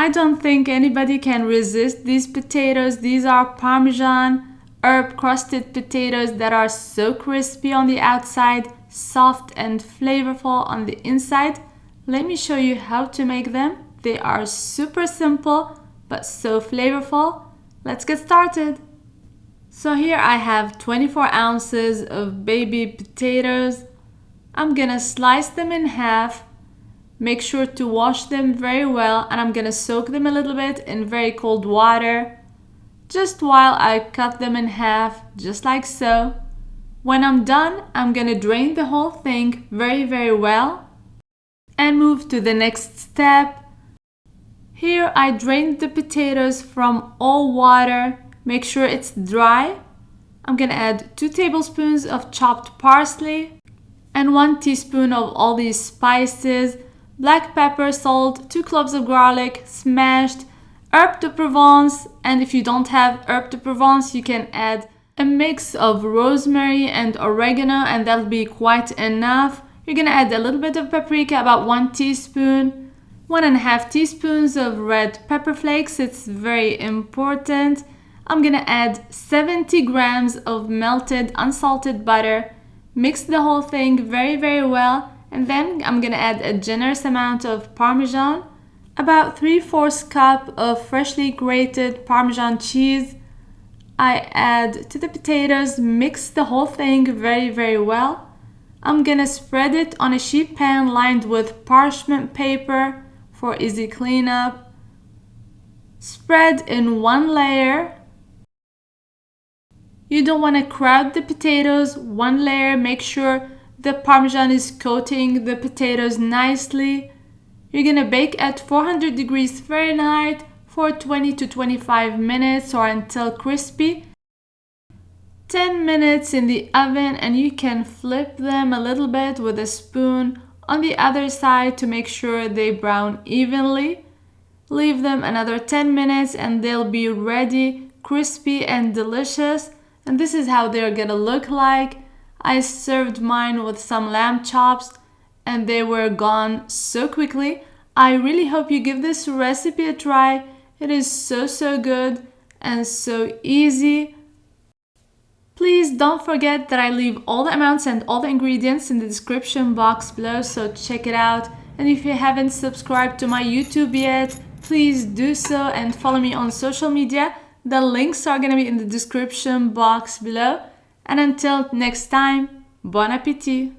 I don't think anybody can resist these potatoes. These are Parmesan Herb Crusted Potatoes that are so crispy on the outside, soft and flavorful on the inside. Let me show you how to make them. They are super simple but so flavorful. Let's get started. So here I have 24 ounces of baby potatoes. I'm gonna slice them in half. Make sure to wash them very well, and I'm gonna soak them a little bit in very cold water just while I cut them in half, just like so. When I'm done, I'm gonna drain the whole thing very well and move to the next step. Here I drained the potatoes from all water. Make sure it's dry. I'm gonna add 2 tablespoons of chopped parsley and 1 teaspoon of all these spices, black pepper, salt, 2 cloves of garlic, smashed, herb de provence, and if you don't have herb de provence, you can add a mix of rosemary and oregano, and that'll be quite enough. You're gonna add a little bit of paprika, about 1 teaspoon, 1.5 teaspoons of red pepper flakes, it's very important. I'm gonna add 70 grams of melted unsalted butter, mix the whole thing very well, and then I'm gonna add a generous amount of Parmesan, about 3/4 cup of freshly grated Parmesan cheese. I add to the potatoes, mix the whole thing very well. I'm gonna spread it on a sheet pan lined with parchment paper for easy cleanup. Spread in one layer. You don't want to crowd the potatoes. One layer, make sure the Parmesan is coating the potatoes nicely. You're gonna bake at 400 degrees Fahrenheit for 20 to 25 minutes or until crispy. 10 minutes in the oven, and you can flip them a little bit with a spoon on the other side to make sure they brown evenly. Leave them another 10 minutes and they'll be ready, crispy and delicious. And this is how they're gonna look like. I served mine with some lamb chops and they were gone so quickly. I really hope you give this recipe a try. It is so good and so easy. Please don't forget that I leave all the amounts and all the ingredients in the description box below, so check it out. And if you haven't subscribed to my YouTube yet, please do so and follow me on social media. The links are gonna be in the description box below. And until next time, bon appétit!